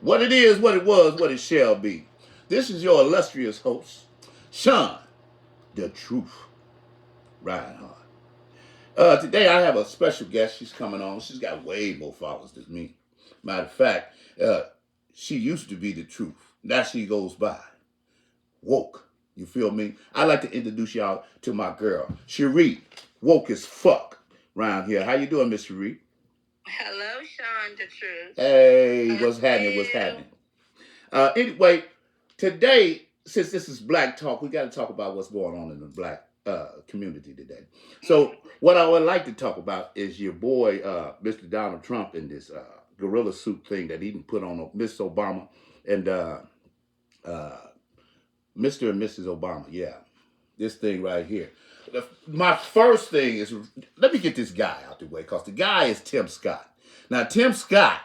What it is, what it was, what it shall be. This is your illustrious host, Sean, the Truth Reinhardt. Today I have a special guest. She's coming on. She's got way more followers than me. Matter of fact, uh, she used to be the truth. Now she goes by woke. You feel me? I'd like to introduce y'all to my girl, Cherie. Woke as fuck around here. How you doing, Miss Cherie? Hello, Sean, the truth. Hey, How what's happening? What's you? happening? Anyway, today, since this is Black Talk, we got to talk about what's going on in the black community today. So, what I would like to talk about is your boy, Mr. Donald Trump, and this gorilla suit thing that he put on Miss Obama and uh, Mr. and Mrs. Obama. Yeah, this thing right here. My first thing is let me get this guy out the way because the guy is Tim Scott. Now, Tim Scott,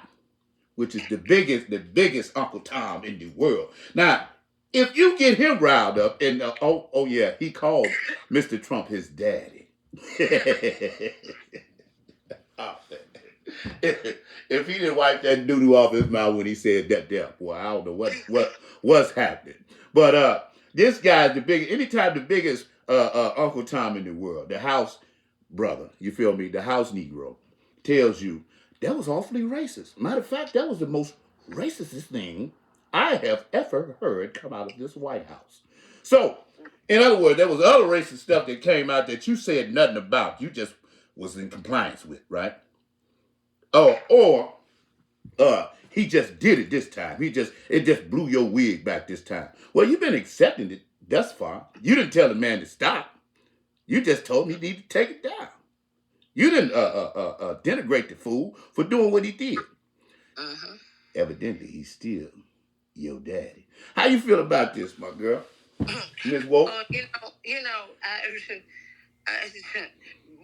which is the biggest Uncle Tom in the world. Now, if you get him riled up, and oh yeah, he called Mr. Trump his daddy. Oh, if he didn't wipe that doo-doo off his mouth when he said that there, boy, I don't know what's happening. But this guy's the biggest. Anytime the biggest Uncle Tom in the world, the house brother, you feel me, the house Negro, tells you that was awfully racist. Matter of fact, that was the most racist thing I have ever heard come out of this White House. So, in other words, there was other racist stuff that came out that you said nothing about. You just was in compliance with, right? Oh, or he just did it this time. It just blew your wig back this time. Well, you've been accepting it thus far. You didn't tell the man to stop. You just told him he needed to take it down. You didn't denigrate the fool for doing what he did. Uh-huh. Evidently, he's still your daddy. How you feel about this, my girl, Miss Woke? I,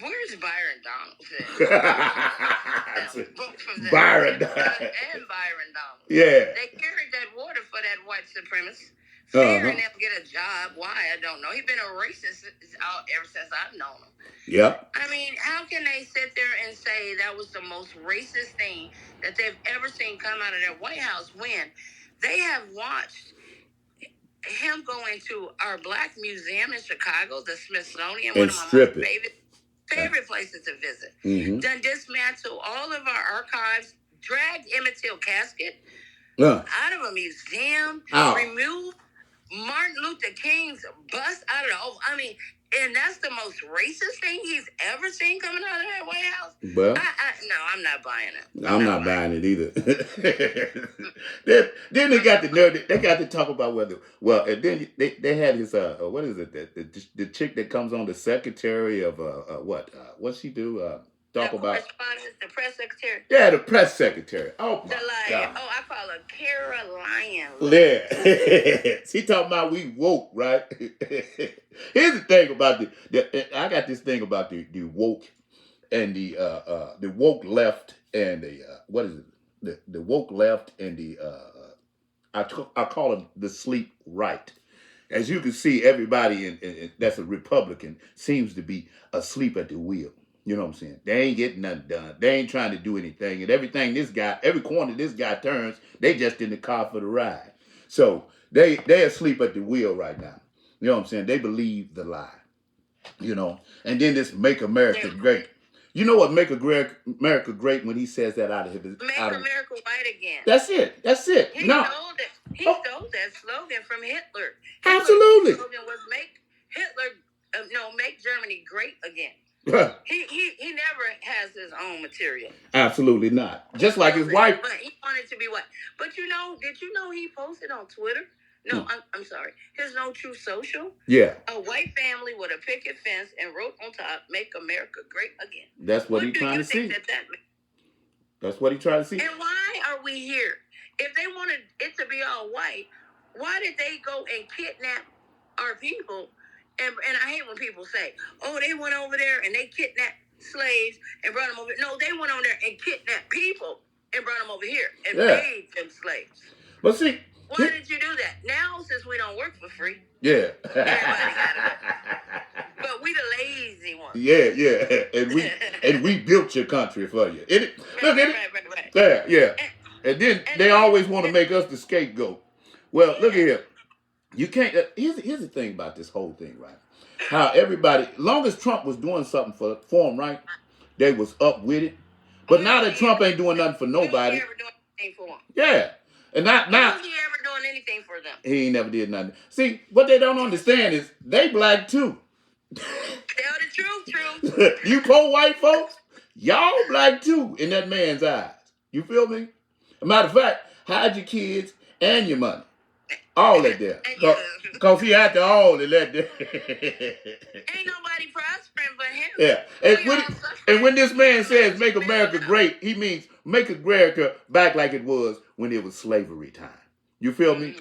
where's Byron Donaldson? Both of them, Byron. Tim Scott and Byron Donaldson. Yeah. They carried that water for that white supremacist. Uh Fearing huh. him get a job. Why? I don't know. He's been a racist ever since I've known him. Yep. I mean, how can they sit there and say that was the most racist thing that they've ever seen come out of their White House when they have watched him go into our Black Museum in Chicago, the Smithsonian, And one of my strip most it. favorite places to visit. Mm-hmm. Done dismantle all of our archives, dragged Emmett Till casket out of a museum, Ow. removed Martin Luther King's bust out of the I mean, and that's the most racist thing he's ever seen coming out of that White House. Well, No, I'm not buying it. I'm not buying it either. then they got the nerve. They got to talk about whether. Well, and then they had his what is it? The chick that comes on, the secretary of what? What's she do? Talk The about correspondence, the press secretary. Yeah, the press secretary. Oh my The lion. god. Oh, I call her Caroline. Yeah. She talking about we woke, right? Here's the thing about I got this thing about the woke and the woke left and the what is it? The woke left and the I call them the sleep right. As you can see, everybody that's a Republican seems to be asleep at the wheel. You know what I'm saying? They ain't getting nothing done. They ain't trying to do anything. And every corner this guy turns, they just in the car for the ride. So they asleep at the wheel right now. You know what I'm saying? They believe the lie. You know, and then this "Make America Great." You know what America Great when he says that out of his Make out of. America white again. That's it. That's it. He No. stole it. He Oh, stole that slogan from Hitler. absolutely. Hitler's slogan was "Make Hitler, make Germany great again." He never has his own material. Absolutely not. Just like his wife. But he wanted to be what? But did you know he posted on Twitter? No, I'm sorry. His No True Social. Yeah. A white family with a picket fence and wrote on top, "Make America Great Again." That's what he trying to see. That's what he trying to see. And why are we here? If they wanted it to be all white, why did they go and kidnap our people? And I hate when people say, "Oh, they went over there and they kidnapped slaves and brought them over." No, they went over there and kidnapped people and brought them over here and made them slaves. But see, why did you do that? Now, since we don't work for free, yeah, everybody got it. But we the lazy ones. Yeah, and we built your country for you. Right. Yeah. And then And they always want to make us the scapegoat. Well, look at yeah, here. You can't. Here's the thing about this whole thing, right? How everybody, long as Trump was doing something for him, right? They was up with it. But now no, that Trump ain't doing nothing for when was he nobody, ever doing anything for them? yeah. And not When now was he ever doing anything for them? he ain't never did nothing. See, what they don't understand is they black too. Tell the truth. You poor white folks, y'all black too in that man's eyes. You feel me? As a matter of fact, hide your kids and your money. All that there. And you, Cause he after all of that there. ain't nobody prospering but him. Yeah. We all suffering. And when this man says $2 make America billion. great, he means make America back like it was when it was slavery time. You feel me?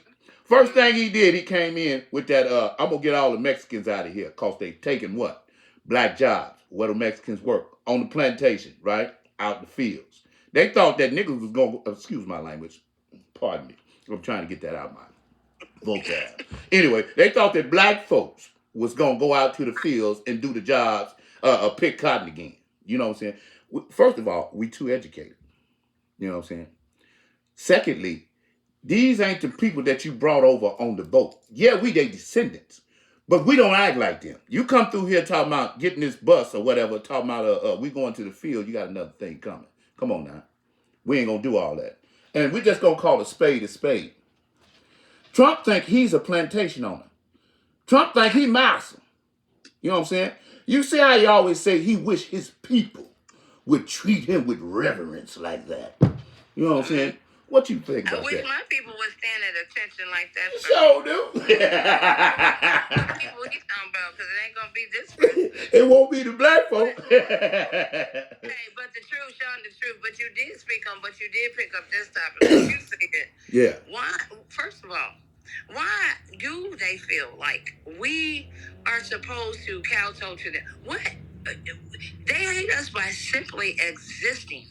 First thing he did, he came in with that, I'm going to get all the Mexicans out of here because they taking what? Black jobs. Where the Mexicans work? On the plantation, right? Out in the fields. They thought that niggas was going to, excuse my language, pardon me. I'm trying to get that out of my vocab. Anyway, they thought that black folks was going to go out to the fields and do the jobs, pick cotton again. You know what I'm saying? First of all, we too educated. You know what I'm saying? Secondly, these ain't the people that you brought over on the boat. Yeah, we they descendants, but we don't act like them. You come through here talking about getting this bus or whatever, talking about we going to the field. You got another thing coming. Come on now, we ain't gonna do all that, and we just gonna call a spade a spade. Trump think he's a plantation owner. Trump think he master. You know what I'm saying? You see how he always say he wish his people would treat him with reverence like that. You know what I'm saying? What you think I about wish that? my people would stand at attention like that. Sure do. What people he talking about? Because it ain't gonna be this person. It won't be the black folk. Hey, but the truth, Sean, the truth. But you did speak on, but you did pick up this topic. What you said. Yeah. Why? First of all, why do they feel like we are supposed to kowtow to them? What? They hate us by simply existing.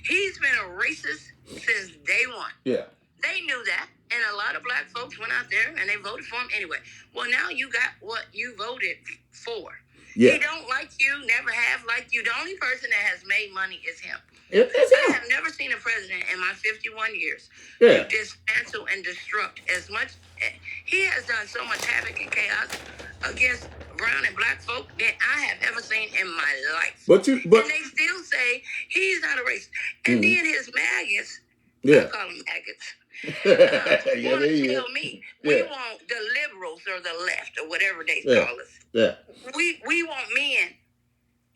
He's been a racist since day one. Yeah. They knew that. And a lot of black folks went out there and they voted for him anyway. Well, now you got what you voted for. Yeah. He don't like you, never have liked you. The only person that has made money is him. It's I him. have never seen a president in my 51 years Yeah. to dismantle and destruct as much. He has done so much havoc and chaos against brown and black folk that I have ever seen in my life. But And they still say he's not a racist. And then his maggots, I call them maggots, yeah, want there to you tell go. me we Yeah. want the liberals or the left or whatever they Yeah. call us. Yeah. We want men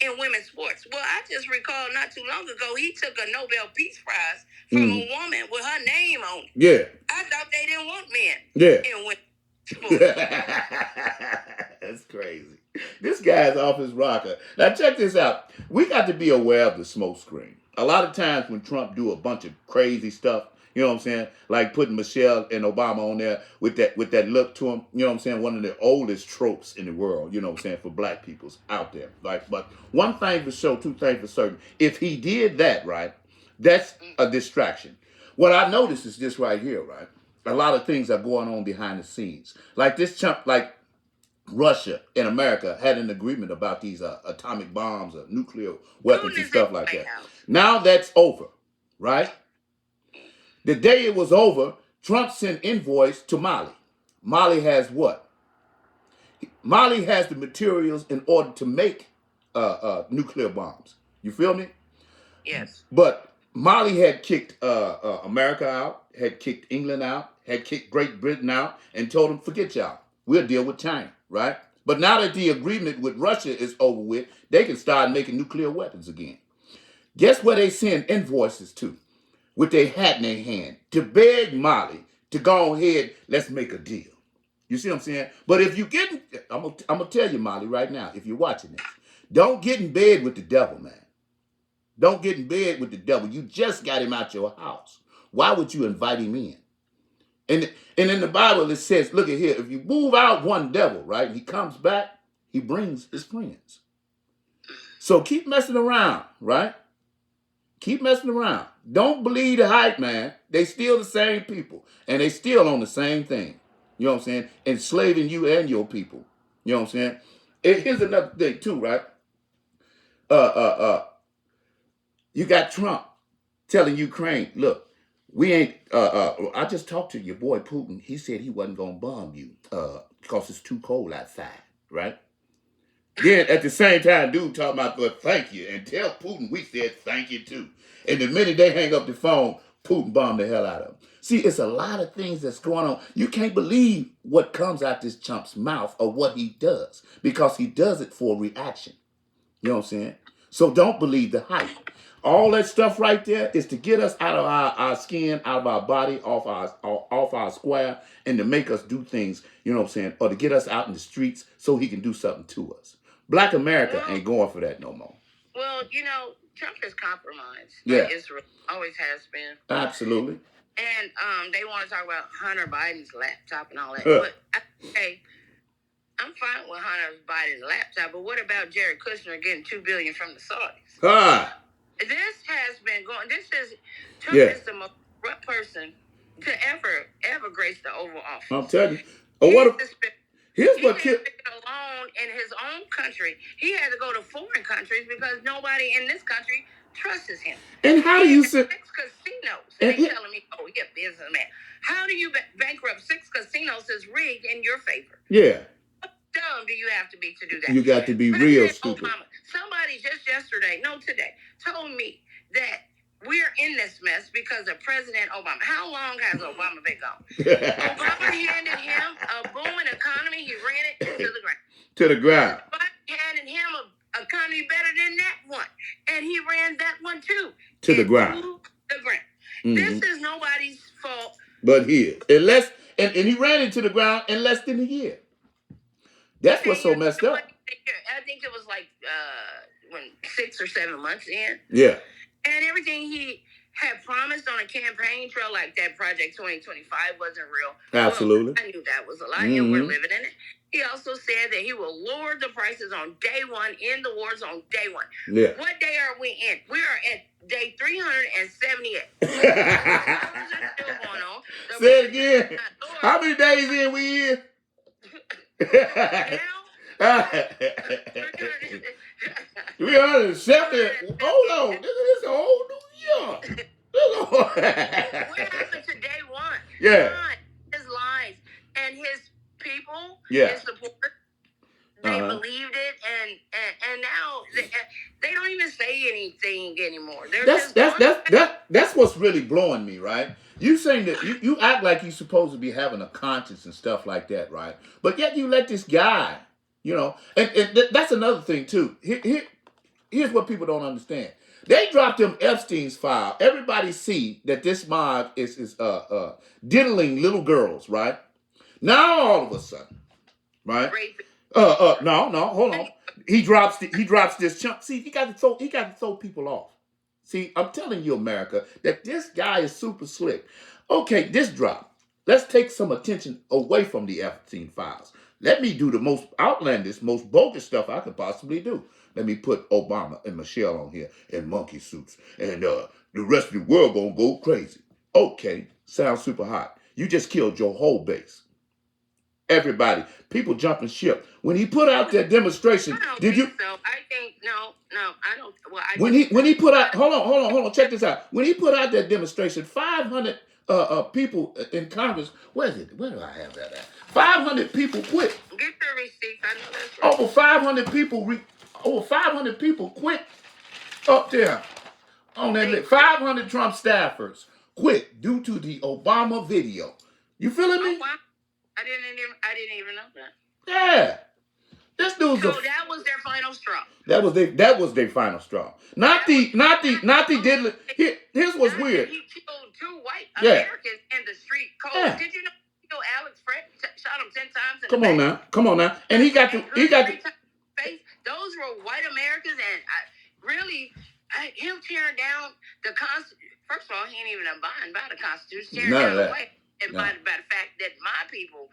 in women's sports. Well, I just recall not too long ago he took a Nobel Peace Prize from a woman with her name on it. Yeah. I thought they didn't want men Yeah. in women's sports. That's crazy. This guy's off his rocker. Now check this out. We got to be aware of the smoke screen. A lot of times when Trump do a bunch of crazy stuff, you know what I'm saying? Like putting Michelle and Obama on there with that look to him, you know what I'm saying? One of the oldest tropes in the world, you know what I'm saying, for black people's out there. Like, but one thing for sure, two things for certain. If he did that, right, that's a distraction. What I noticed is this right here, right? A lot of things are going on behind the scenes. Like this chunk, like Russia and America had an agreement about these atomic bombs or nuclear weapons and stuff like that. Now that's over, right? The day it was over, Trump sent invoice to Mali. Mali has what? Mali has the materials in order to make nuclear bombs. You feel me? Yes. But Mali had kicked America out, had kicked England out, had kicked Great Britain out, and told them, forget y'all. We'll deal with China, right? But now that the agreement with Russia is over with, they can start making nuclear weapons again. Guess where they send invoices to? With their hat in their hand to beg Mali to go ahead, let's make a deal. You see what I'm saying? But if you get, I'm gonna tell you, Mali, right now, if you're watching this, don't get in bed with the devil, man. Don't get in bed with the devil. You just got him out your house. Why would you invite him in? And in the Bible it says, look at here, if you move out one devil, right, and he comes back, he brings his friends. So keep messing around, right? Keep messing around. Don't believe the hype, man. They still the same people. And they still on the same thing. You know what I'm saying? Enslaving you and your people. You know what I'm saying? Here's another thing too, right? You got Trump telling Ukraine, look, We ain't. I just talked to your boy Putin. He said he wasn't gonna bomb you because it's too cold outside, right? Then at the same time, dude talking about, but thank you, and tell Putin we said thank you too. And the minute they hang up the phone, Putin bombed the hell out of them. See, it's a lot of things that's going on. You can't believe what comes out this chump's mouth or what he does because he does it for a reaction. You know what I'm saying? So don't believe the hype. All that stuff right there is to get us out of our skin, out of our body, off our square, and to make us do things, you know what I'm saying, or to get us out in the streets so he can do something to us. Black America ain't going for that no more. Well, Trump is compromised. Yeah. Israel always has been. Absolutely. And they want to talk about Hunter Biden's laptop and all that. But I'm fine with Hunter Biden's laptop, but what about Jared Kushner getting $2 billion from the Saudis? This has been going. Trump is the most corrupt person to ever grace the Oval Office. I'm telling you. Here's what killed alone in his own country. He had to go to foreign countries because nobody in this country trusts him. And how do you say 6 casinos? And they telling me, "Oh, you're a businessman." How do you bankrupt 6 casinos that's rigged in your favor? Yeah. How dumb do you have to be to do that? You got to be real stupid. Somebody just today, told me that we're in this mess because of President Obama. How long has Obama been gone? Obama handed him a booming economy. He ran it to the ground. To the ground. Biden handed him an economy better than that one. And he ran that one too. To the ground. To the ground. Mm-hmm. This is nobody's fault. But his. And he ran into the ground in less than a year. That's what's so messed up. I think it was like 6 or 7 months in. Yeah. And everything he had promised on a campaign trail, like that Project 2025, wasn't real. Absolutely. Well, I knew that was a lie, and we're living in it. He also said that he will lower the prices on day one in the war zone, day one. Yeah. What day are we in? We are at day 378. Still going on. Say it again. How many days in we in? Now, 370. Hold on. This is a whole new year. What happened to day one? Yeah. His lies and his people, his support, they believed it, and now they don't even say anything anymore. That's what's really blowing me, right? You saying that you act like you're supposed to be having a conscience and stuff like that, right? But yet you let this guy, and that's another thing too. Here's what people don't understand. They dropped them Epstein's file. Everybody see that this mob is diddling little girls, right? Now all of a sudden, right? No, hold on. He drops this chunk. See, he got to throw people off. See, I'm telling you, America, that this guy is super slick. Okay, this drop. Let's take some attention away from the Epstein files. Let me do the most outlandish, most bogus stuff I could possibly do. Let me put Obama and Michelle on here in monkey suits, and the rest of the world gonna go crazy. Okay, sounds super hot. You just killed your whole base. Everybody, people jumping ship. When he put out that demonstration, did you? So I think no, I don't. Well, when he put out, hold on, check this out. When he put out that demonstration, 500 people in Congress. Where is it? Where do I have that at? 500 people quit. Get the receipts. I know that's right. Over 500 people quit up there on that list. 500 Trump staffers quit due to the Obama video. You feeling me? Oh, wow. I didn't even know that. Yeah. This dude's so that was their final straw. That was their final straw. Not the diddler. Here's what's weird. He killed 2 white Americans in the street. Cole, did you know he killed Alex Fred? Shot him 10 times in the back. Come on now. And he got the face. Those were white Americans, and him tearing down the Constitution. First of all, he ain't even abiding by the Constitution. Tearing down the way. And by the fact that my people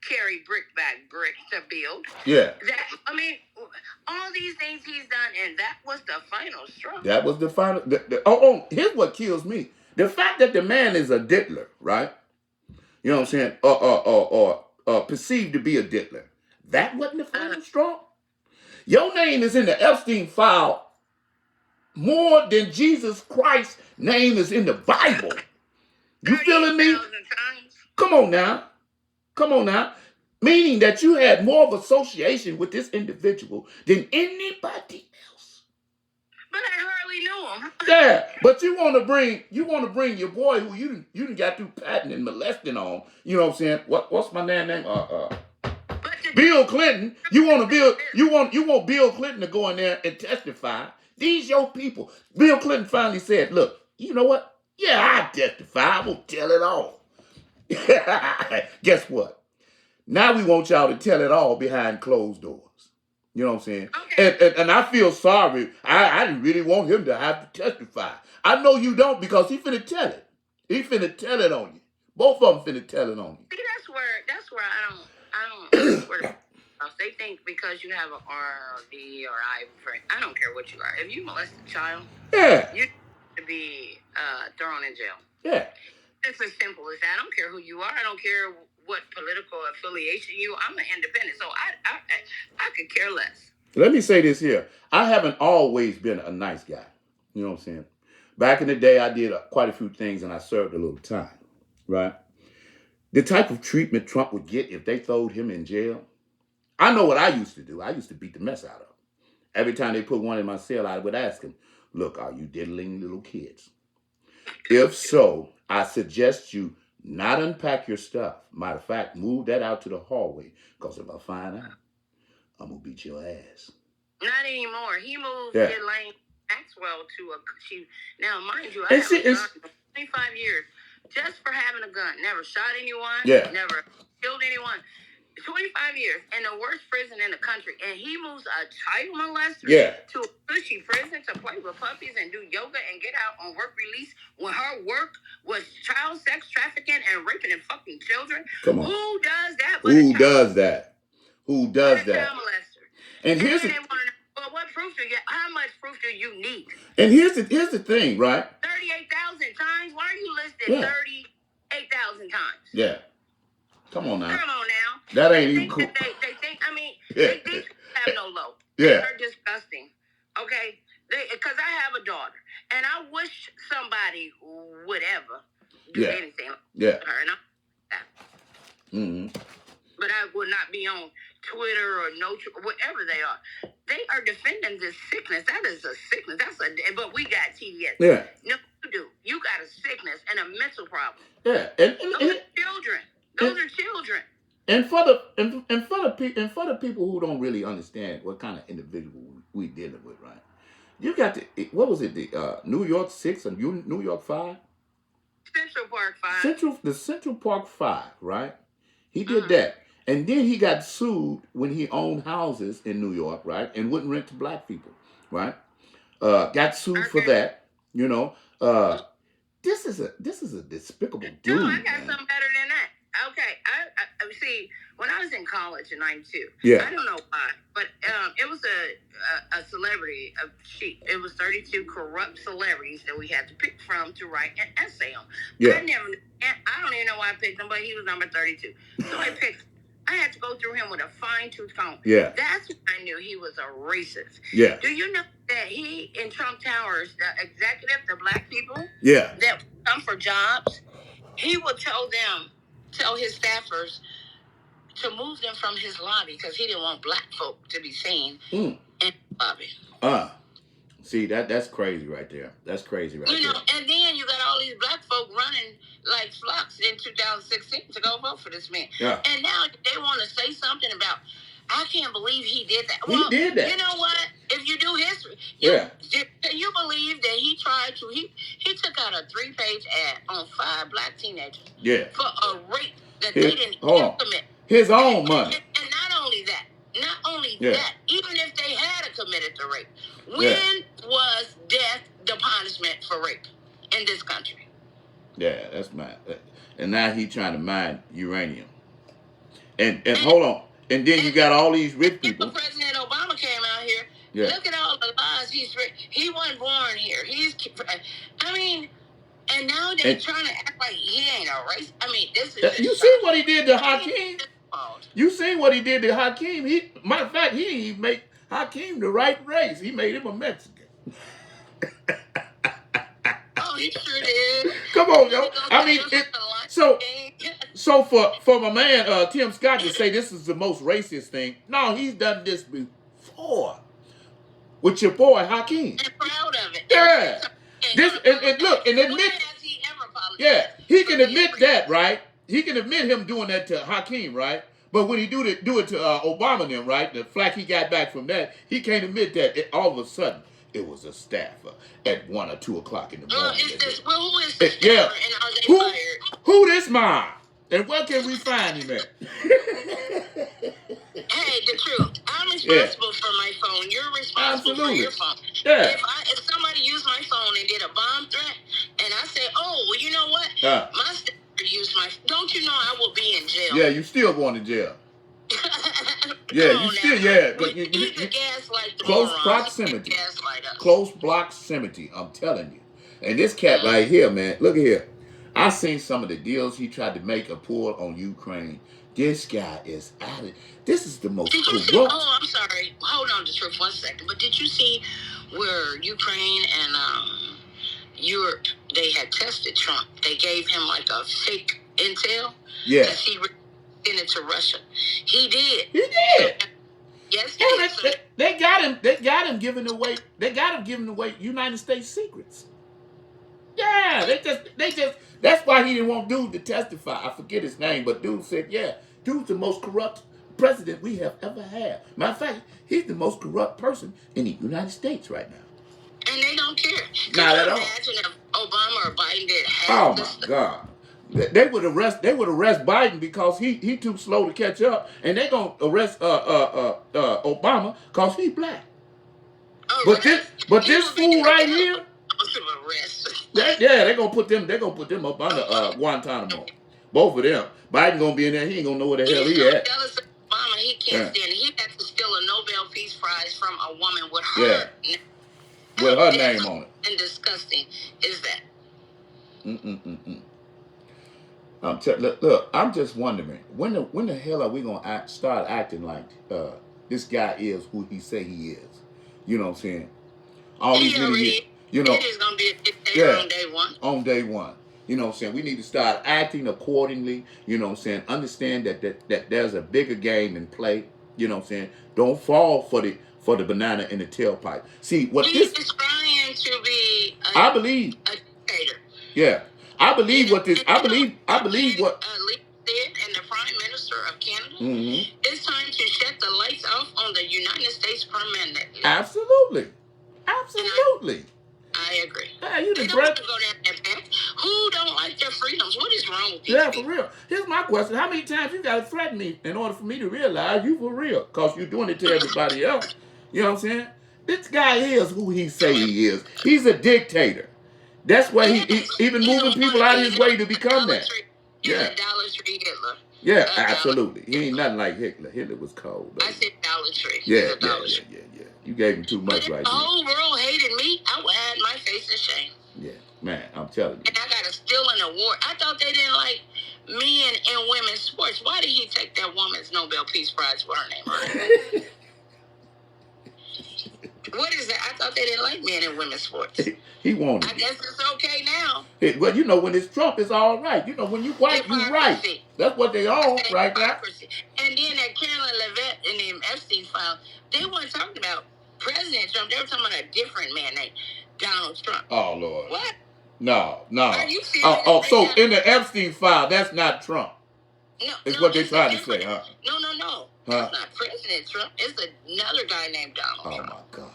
carry brick by brick to build. Yeah. All these things he's done, and that was the final straw. That was the final. Here's what kills me: the fact that the man is a diddler, right? You know what I'm saying? Or perceived to be a diddler. That wasn't the final straw. Your name is in the Epstein file more than Jesus Christ's name is in the Bible. You feeling me? 38,000 times. Come on now. Come on now. Meaning that you had more of association with this individual than anybody else. But I hardly knew him. Yeah, but you want to bring your boy who you done got through patting and molesting on. You know what I'm saying? What's my name? Bill Clinton. You want Bill Clinton to go in there and testify. These your people. Bill Clinton finally said, "Look, you know what? Yeah, I testify. I won't tell it all." Guess what? Now we want y'all to tell it all behind closed doors. You know what I'm saying? Okay. And I feel sorry. I didn't really want him to have to testify. I know you don't because he finna tell it. He finna tell it on you. Both of them finna tell it on you. See, that's where I don't where they think because you have an R or D or I friend. I don't care what you are. If you molest a child, Yeah. you to be thrown in jail. Yeah. It's as simple as that. I don't care who you are. I don't care what political affiliation you. I'm an independent, so I could care less. Let me say this here. I haven't always been a nice guy. You know what I'm saying? Back in the day, I did quite a few things and I served a little time. Right? The type of treatment Trump would get if they throwed him in jail. I know what I used to do. I used to beat the mess out of him. Every time they put one in my cell, I would ask him, "Look, are you diddling little kids? If so, I suggest you not unpack your stuff. Matter of fact, move that out to the hallway. Because if I find out, I'm going to beat your ass." Not anymore. He moved Yeah. Elaine Maxwell to a... Now, mind you, I And have see, a gun for 25 years just for having a gun. Never shot anyone. Yeah. Never killed anyone. 25 years in the worst prison in the country. And he moves a child molester to a cushy prison to play with puppies and do yoga and get out on work release when her work was child sex trafficking and raping and fucking children. Come on. Who does that? Who does that? Who does that? Child molester. And here's they want to know, well, what proof do you get? How much proof do you need? And here's the thing, right? 38,000 times? Why are you listed 38,000 times? Yeah. Come on now. Come on now. That ain't even cool. They think, I mean, these people have no low. Yeah. They're disgusting. Okay? Because I have a daughter. And I wish somebody would ever do anything like her. And but I would not be on Twitter or whatever they are. They are defending this sickness. That is a sickness. But we got TDS. Yeah. No, you do. You got a sickness and a mental problem. Yeah. Those are children. Those are children. And for the people who don't really understand what kind of individual we dealing with, right? You got what was it? The New York 6 and New York 5? Central Park 5. The Central Park 5, right? He did that. And then he got sued when he owned houses in New York, right? And wouldn't rent to black people, right? Got sued for that, you know. This is a despicable dude. No, I got something better than that. Okay, I see. When I was in college in '92, I don't know why, but it was a celebrity sheet. It was 32 corrupt celebrities that we had to pick from to write an essay on. Yeah. I don't even know why I picked him, but he was number 32. So I had to go through him with a fine-tooth comb. Yeah. That's when I knew he was a racist. Yeah. Do you know that he, in Trump Towers, the executive, the black people that come for jobs, he would tell his staffers to move them from his lobby because he didn't want black folk to be seen in the lobby. See, that's crazy right there. That's crazy right there. You know, and then you got all these black folk running like flocks in 2016 to go vote for this man. Yeah. And now they want to say something about, I can't believe he did that. He did that. You know what? If you do history, can you believe that he tried to, he took out a 3-page ad on 5 black teenagers for a rape that they didn't commit. His own money. And not only that, even if they had committed the rape, when was death the punishment for rape in this country? Yeah, that's mad. And now he trying to mine uranium. And hold on. And then you got all these rich people. President Obama came out here. Look at all the lies he wasn't born here. And now they're trying to act like he ain't a race. I mean, this is. You see what he did to Hakeem? You seen what he did to Hakeem? Matter of fact, he didn't even make Hakeem the right race. He made him a Mexican. Oh, he sure did. Come on, You yo. gonna I mean, take us it. to the Lion So King? so for my man Tim Scott to say this is the most racist thing, no, he's done this before with your boy Hakeem. And proud of it. And Yeah. said something This and gonna and apologize. look and When admit. has he ever Yeah, apologized he for can being admit racist? that, right? He can admit him doing that to Hakeem, right? But when he do it to Obama, then right, the flack he got back from that, he can't admit that. All of a sudden, it was a staffer at 1 or 2 o'clock in the Well, morning. it's this. Well, who is the staffer Yeah, and are they who fired? who this man? And where can we find him at? Hey, the truth. I'm Yeah, responsible for my phone. You're responsible for absolutely. your phone. Yeah. If somebody used my phone and did a bomb threat, and I say, oh, well, you know what? My staffer used my. Don't you know I will be in jail? Yeah, you still going to jail. Yeah, Come you on still now. yeah. You need to gaslight the Close morons. proximity. Gaslight us. Close proximity. I'm telling you. And this cat right here, man, look at here. I seen some of the deals he tried to make or pull on Ukraine. This guy is out of. This is the most Did you see? corrupt. Oh, I'm sorry. Hold on to truth 1 second. But did you see where Ukraine and Europe, they had tested Trump? They gave him like a fake intel. Yeah. Because he sent it to Russia. He did. He did. Yes, he Yeah, did. they got him. They got him giving away. They got him giving away United States secrets. Yeah, they just. That's why he didn't want dude to testify. I forget his name, but dude said, "Yeah, dude's the most corrupt president we have ever had. Matter of fact, he's the most corrupt person in the United States right now." And they don't care. Not at all. Imagine if Obama or Biden did half Oh this my God. They would arrest Biden because he too slow to catch up, and they gonna arrest Obama because he black. But this fool right here, they're gonna put them up under Guantanamo. Both of them. Biden gonna be in there. He ain't gonna know where the hell he at. Jealous of Obama, he can't stand it. He had to steal a Nobel Peace Prize from a woman with her name on it. And disgusting is that? Look, I'm just wondering when the hell are we gonna start acting like this guy is who he say he is? You know what I'm saying? All these years, you know, it is gonna be a dictator on day one. On day one. You know what I'm saying? We need to start acting accordingly. You know what I'm saying? Understand that there's a bigger game in play. You know what I'm saying? Don't fall for the banana in the tailpipe. See what He this is trying to be I believe a dictator. Yeah. I believe what this I believe what Lee said, and the Prime Minister of Canada, it's time to shut the lights off on the United States permanently. Absolutely. I agree. Yeah, you they the don't want to go down that path. Who don't like their freedoms? What is wrong with these people? For real. Here's my question. How many times you got to threaten me in order for me to realize you for real? Because you're doing it to everybody else. You know what I'm saying? This guy is who he say he is. He's a dictator. That's why he even moving people out of his way to become that. Yeah. Dollar Tree Hitler. Yeah, absolutely. He ain't nothing like Hitler. Hitler was cold. Though. I said Dollar Tree. Yeah. You gave him too much right there. The whole world hated me. I would have my face in shame. Yeah, man, I'm telling you. And I got to steal an award. I thought they didn't like men and women's sports. Why did he take that woman's Nobel Peace Prize for her name? What is that? I thought they didn't like men and women's sports. He wanted I guess it's okay now. Well, you know, when it's Trump, it's all right. You know, when you white, you right. That's what they own right now. And then that Carolyn Levitt in the Epstein file, they weren't talking about President Trump. They were talking about a different man named Donald Trump. Oh, Lord. What? No. Are you serious? So in the Epstein file, that's not Trump. No, it's what they're trying to say, huh? No. That's not President Trump. It's another guy named Donald Trump.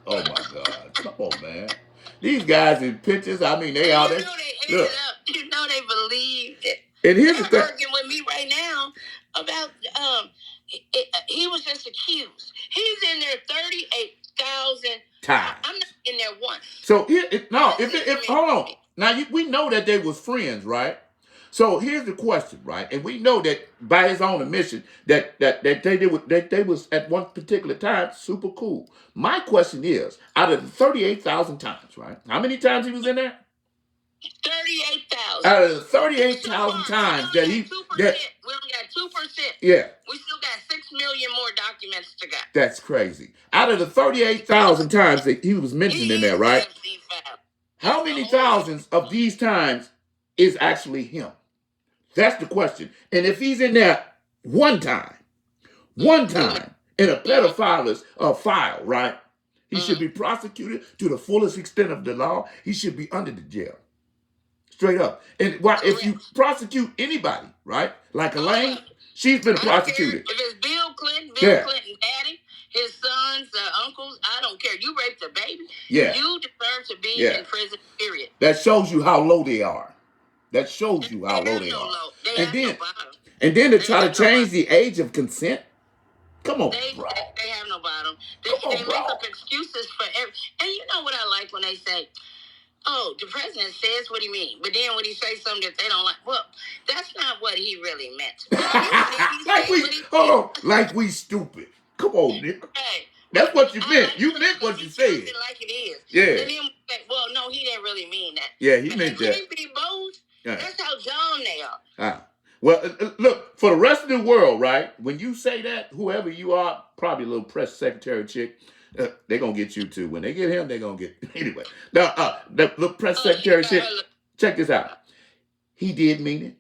Oh, my God. Come on, man. These guys in pictures, I mean, they are. You know they believed it. And here's the thing. They're arguing with me right now about, he was just accused. He's in there 38,000 times. I'm not in there once. So, hold on. Now, we know that they was friends, right? So here's the question, right? And we know that by his own admission that they was at one particular time super cool. My question is, out of the 38,000 times, right? How many times he was in there? 38,000. Out of the 38,000 times that he we only got 2%. Yeah. We still got 6 million more documents to go. That's crazy. Out of the 38,000 times that he was mentioned in there, right? How many thousands of these times is actually him? That's the question. And if he's in there one time in a pedophile file, right? He should be prosecuted to the fullest extent of the law. He should be under the jail. Straight up. And why, if you prosecute anybody, right? Like Elaine, she's been prosecuted. If it's Bill Clinton, daddy, his sons, uncles, I don't care. You raped a baby. Yeah. You deserve to be in prison, period. That shows you how low they are. That shows you how low they are. And then to try to change the age of consent. Come on, bro. They have no bottom. They make up excuses for every. And you know what I like when they say, "Oh, the president says what he means," but then when he says something that they don't like, well, that's not what he really meant. Like we stupid. Come on, Nick. Hey, that's what you meant. You meant what you said. Like it is. Yeah. And then, well, no, he didn't really mean that. Yeah, he meant that. Be bold. That's how dumb they are. Well, look, for the rest of the world, right? When you say that, whoever you are, probably a little press secretary chick, they're going to get you too. When they get him, they're going to get... Anyway, the little press secretary chick, check this out. He did mean it.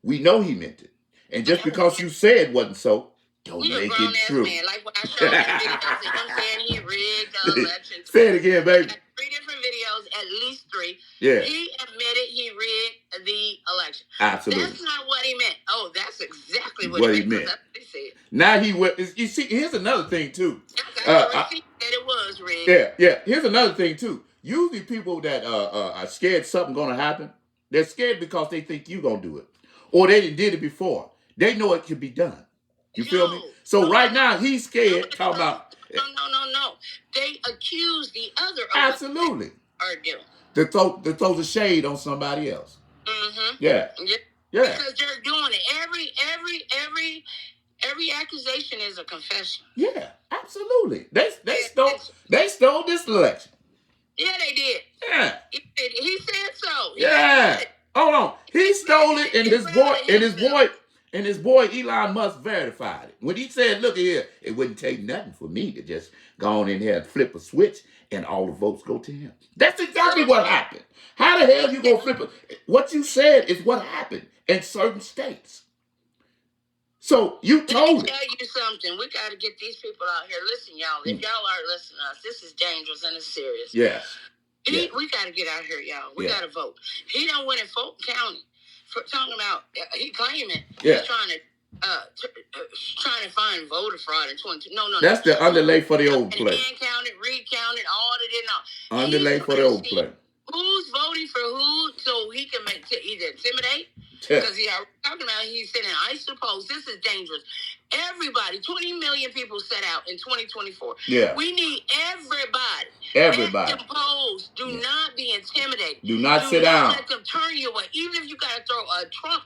We know he meant it. And just because you said it wasn't so, don't make it true. Man. Like when I showed that videos of him saying he rigged the election. Say it again, baby. 3 different videos, at least 3. Yeah. He admitted he rigged the election. Absolutely. That's not what he meant. Oh, that's exactly what he meant. That's what he said. Now he will. You see, here's another thing too. That it was rigged. Yeah. Here's another thing too. Usually people that are scared something gonna happen, they're scared because they think you gonna do it, or they did it before. They know it can be done. You feel me? So right now he's scared. Talking about. No. They accuse the other. Absolutely. Are doing. To throw the shade on somebody else. Mm-hmm. Yeah. Because they're doing it. Every accusation is a confession. Yeah, absolutely. They stole this election. Yeah, they did. Yeah. He said so. Yeah. Hold on. He stole it, and his boy Elon Musk verified it. When he said, "Look here, it wouldn't take nothing for me to just go on in here and flip a switch and all the votes go to him." That's exactly what happened. How the hell you gonna flip it? What you said is what happened in certain states. So you told me. Let me tell you something. We got to get these people out here. Listen, y'all. If y'all aren't listening to us, this is dangerous and it's serious. Yes. We got to get out here, y'all. We got to vote. He done went in Fulton County for talking about. He claiming he's trying to find voter fraud in 22. No. That's the underlay for the old play. Counted, recounted, audit it all. Underlay for the old play. Who's voting for who so he can either intimidate? Because he's sitting I suppose this is dangerous. Everybody, 20 million people set out in 2024. Yeah. We need everybody. Everybody. Opposed. Do not be intimidated. Do not sit down. Let them turn you away. Even if you got to throw a Trump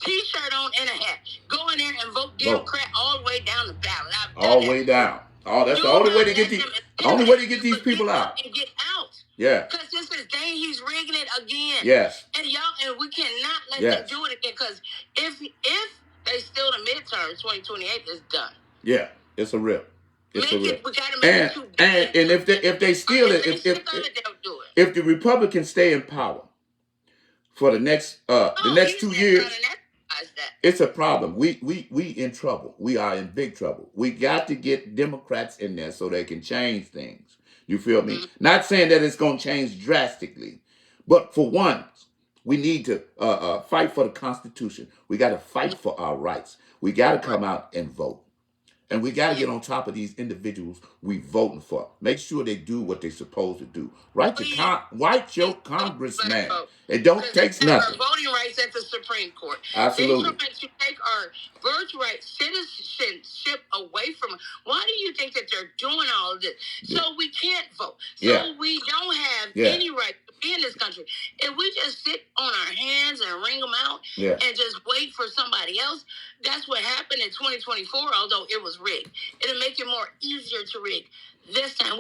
T-shirt on and a hat. Go in there and vote Democrat all the way down the ballot. All the way down. Oh, that's the only way to get these people out. And get out. Yeah. Because this is he's rigging it again. Yes. And we cannot let them do it again. Because if they steal the midterm, 2028 is done. Yeah, it's a rip. It's a rip. We gotta make it and if they steal it, if the Republicans stay in power for the next 2 years, it's a problem. We in trouble. We are in big trouble. We got to get Democrats in there so they can change things. You feel me? Mm-hmm. Not saying that it's going to change drastically, but for once, we need to fight for the Constitution. We got to fight for our rights. We got to come out and vote. And we got to get on top of these individuals we voting for. Make sure they do what they're supposed to do. Write your congressman. It don't take nothing. Voting rights at the Supreme Court. Absolutely. They're trying to take our birthright citizenship away from us. Why do you think that they're doing all of this? So we can't vote. So we don't have any right to be in this country. If we just sit on our hands and wring them out and just wait for somebody else, that's what happened in 2024, although it was rigged. It'll make it more easier to rig. This time,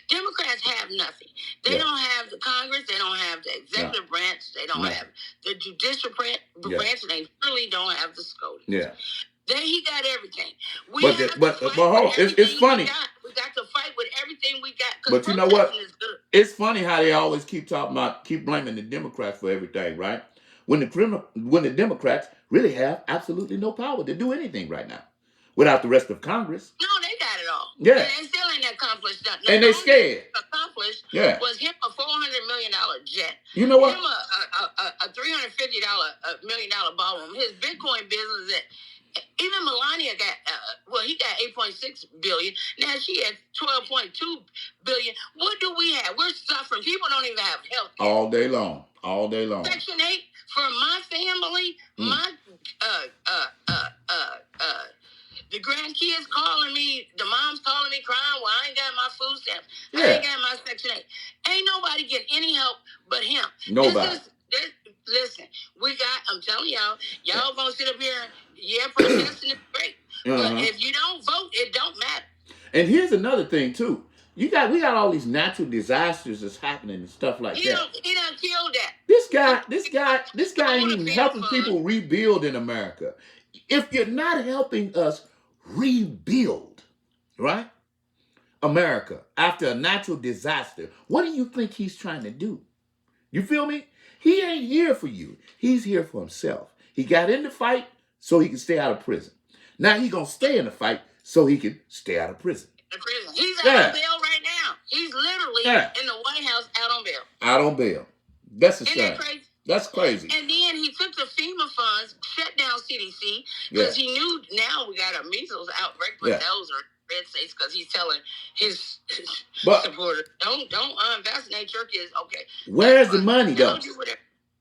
Democrats have nothing. They don't have the Congress. They don't have the executive branch. They don't have the judicial branch. And they really don't have the SCOTUS. Yeah. He got everything. We But have the, to but fight hold on, with it's everything funny. we got. We got to fight with everything we got because But you know what? protesting is good. It's funny how they always keep talking about, keep blaming the Democrats for everything, right? When the Democrats really have absolutely no power to do anything right now, without the rest of Congress. No, they got it all. Yeah, And they still ain't accomplished nothing. and The they only thing scared. they accomplished Yeah, was him a $400 million jet, you know him what? a $350 million ballroom, his Bitcoin business. Even Melania got he got 8.6 billion. Now she has 12.2 billion. What do we have? We're suffering. People don't even have health care. All day long, all day long. Section 8 for my family, my the grandkids calling me, the mom's calling me crying, well, I ain't got my food stamps. I ain't got my Section 8. Ain't nobody getting any help but him. Nobody. Listen, I'm telling y'all gonna sit up here, protesting is great. But if you don't vote, it don't matter. And here's another thing too. We got all these natural disasters that's happening and stuff like that. He done killed that. This guy ain't even helping people rebuild in America. If you're not helping us rebuild, right, America after a natural disaster, what do you think he's trying to do? You feel me? He ain't here for you. He's here for himself. He got in the fight so he can stay out of prison. Now he gonna stay in the fight so he can stay out of prison. He's out on bail right now. He's literally in the White House out on bail. Out on bail. That's a shame. Isn't that crazy? That's crazy. And then he took the FEMA funds, shut down CDC, because he knew now we got a measles outbreak, but those are red states because he's telling his supporters, don't vaccinate your kids. Okay. Where's the money though?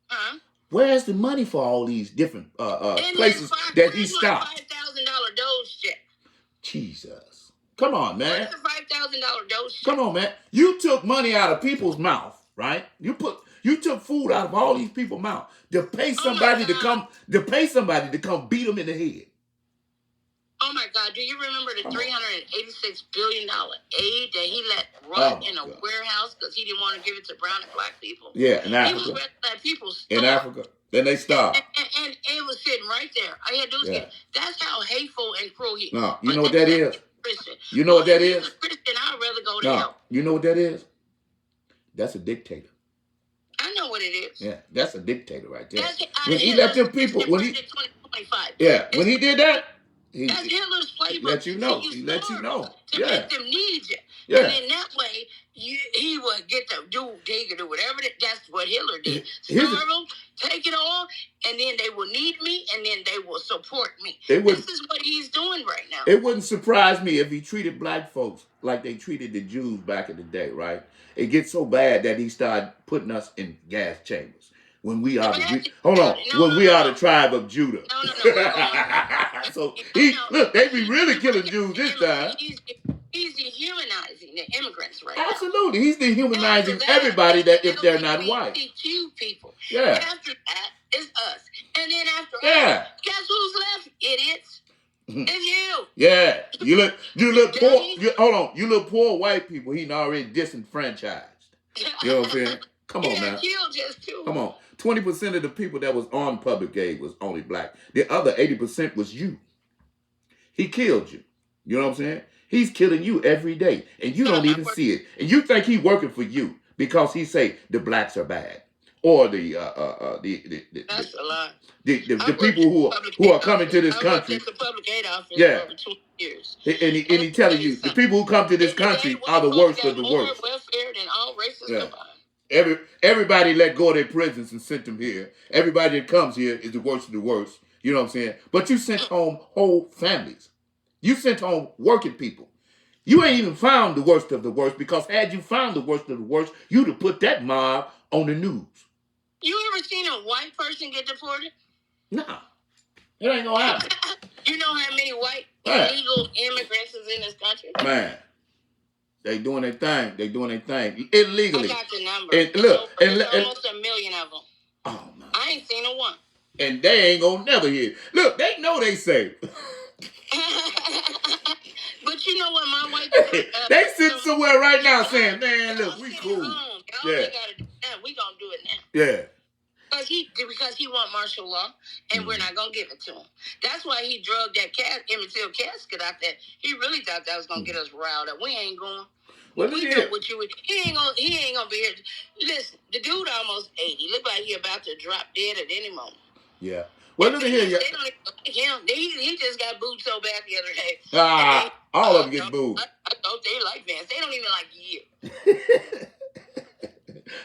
Huh? Where's the money for all these different places that he stopped? $5,000 dose check. Jesus. Come on, man. Where's the $5,000 dose check? Come on, man. You took money out of people's mouth, right? You took food out of all these people's mouth to pay somebody to come beat them in the head. Oh my God! Do you remember the $386 billion aid that he let rot in a warehouse because he didn't want to give it to brown and black people? Yeah, in Africa. He was let people starve. In Africa, then they starved. And it was sitting right there. All you had to do was that's how hateful and cruel he. No, you know what that is? Christian. You know what that is? Christian, I'd rather go to hell. You know what that is? That's a dictator. I know what it is. Yeah, that's a dictator right there. When he let them people, when he did that. That's Hitler's playbook. Let you know. He let you know. To make them need you. Yeah. And in that way, he would get to they could do whatever. That's what Hitler did. Starve them, take it all, and then they will need me, and then they will support me. This is what he's doing right now. It wouldn't surprise me if he treated black folks like they treated the Jews back in the day, right? It gets so bad that he started putting us in gas chambers. When we are the tribe of Judah. No. So they be really killing Jews this time. He's dehumanizing the immigrants right Absolutely. He's dehumanizing everybody that if they're not white. LGBTQ people. Yeah. After that, it's us. And then after that, guess who's left, idiots? It's you. Yeah. You look poor. Hold on. You look poor white people. He's already disenfranchised. You know what I'm saying? Come on now. Come on. 20% of the people that was on public aid was only black. The other 80% was you. He killed you. You know what I'm saying? He's killing you every day, and you don't even see it. And you think he's working for you because he say the blacks are bad, or the that's a lie. The people who are coming to this country. The public aid office for over 20 years. And he telling you the people who come to this country are the worst of the worst. Welfare than all races combined. Everybody let go of their prisons and sent them here. Everybody that comes here is the worst of the worst. You know what I'm saying? But you sent home whole families. You sent home working people. You ain't even found the worst of the worst, because had you found the worst of the worst, you'd have put that mob on the news. You ever seen a white person get deported? No. It ain't gonna happen. You know how many white illegal immigrants is in this country? Man. They doing their thing. Illegally. I got the number. And look, almost 1 million of them. Oh man. I ain't seen a one. And they ain't gonna never hear. Look, they know they safe. But you know what, my white they sit somewhere right now saying, "Man, look, we cool." Y'all ain't gotta do that. We gonna do it now. Yeah. Because he want martial law, and we're not gonna give it to him. That's why he drugged that Emmett Till casket out there. He really thought that was gonna get us riled up. We ain't going. We know what you would. He ain't gonna be here. Listen, the dude almost 80. Look like he about to drop dead at any moment. Yeah. Well, look at here. They don't even like him. He just got booed so bad the other day. All of them get booed. I thought they like Vance. They don't even like you.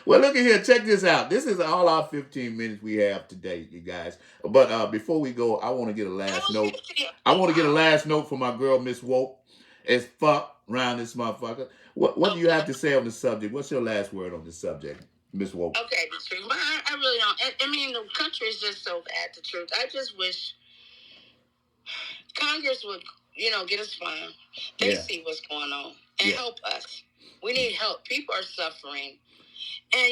Well, look at here. Check this out. This is all our 15 minutes we have today, you guys. But before we go, I want to get a last note. I want to get a last note for my girl, Miss Woke. As fuck around this motherfucker. What do you have to say on the subject? What's your last word on this subject, Miss Woke? Okay, the truth. But I really don't. I mean, the country is just so bad, the truth. I just wish Congress would, get us fine. They see what's going on and help us. We need help. People are suffering. And,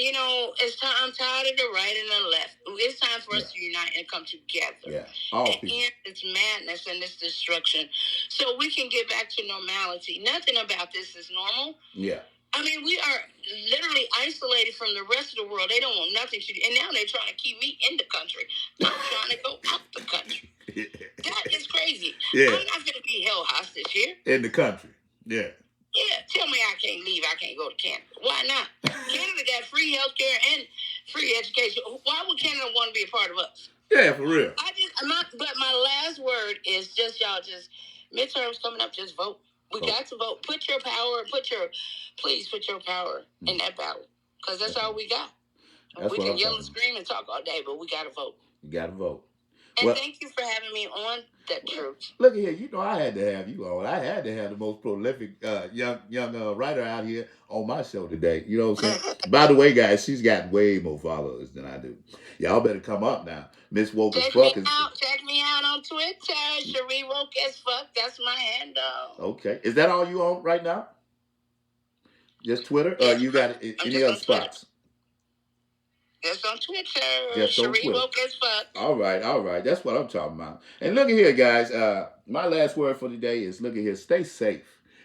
it's time. I'm tired of the right and the left. It's time for us to unite and come together. Yeah. And end this madness and this destruction so we can get back to normality. Nothing about this is normal. Yeah. I mean, we are literally isolated from the rest of the world. They don't want nothing to do. And now they're trying to keep me in the country. I'm trying to go out the country. That is crazy. Yeah. I'm not going to be held hostage here. In the country. Yeah. Yeah, tell me I can't leave. I can't go to Canada. Why not? Canada got free healthcare and free education. Why would Canada want to be a part of us? Yeah, for real. But my last word is just y'all. Just midterms coming up. Just vote. We got to vote. Please put your power in that ballot because that's all we got. We can yell and scream and talk all day, but we got to vote. You got to vote. And thank you for having me on The Truth. Look here, I had to have you on. I had to have the most prolific young writer out here on my show today. You know what I'm saying? By the way, guys, she's got way more followers than I do. Y'all better come up now. Miss Woke as Fuck. Check me out on Twitter. Cherie Woke as Fuck. That's my handle. Okay. Is that all you on right now? Just Twitter? Or you got any other spots? Just on Twitter. Cherie Woke as Fuck. All right. That's what I'm talking about. And look at here, guys. My last word for today is look at here. Stay safe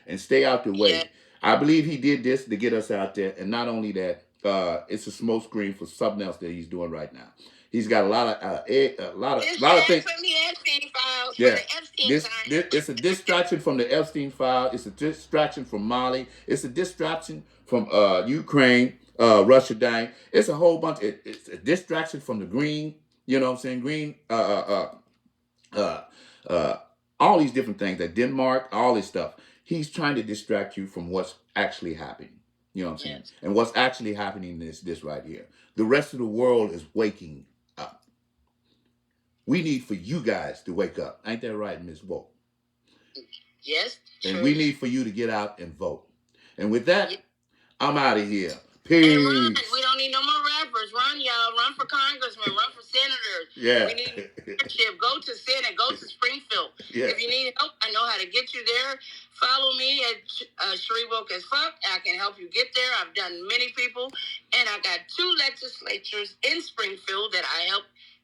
and stay out the way. Yeah. I believe he did this to get us out there. And not only that, it's a smoke screen for something else that he's doing right now. He's got a lot of things. From the Epstein files. Yeah. It's a distraction from the Epstein file. It's a distraction from Mali. It's a distraction from Ukraine. Russia dying. It's a whole bunch. It's a distraction from the green. You know what I'm saying? Green. All these different things. That Denmark. All this stuff. He's trying to distract you from what's actually happening. You know what I'm saying? Yes. And what's actually happening is this right here. The rest of the world is waking up. We need for you guys to wake up. Ain't that right, Ms. Woke? Yes. And true. We need for you to get out and vote. And with that, I'm out of here. Peace. And run. We don't need no more rappers. Run, y'all. Run for congressmen. Run for senators. Yeah. We need leadership. Go to Senate. Go to Springfield. Yeah. If you need help, I know how to get you there. Follow me at Cherie Woke as Fuck. I can help you get there. I've done many people. And I got 2 legislatures in Springfield that I help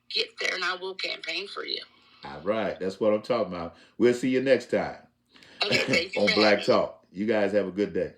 get there. And I will campaign for you. All right. That's what I'm talking about. We'll see you next time. Okay, thank you on Black Talk. You guys have a good day.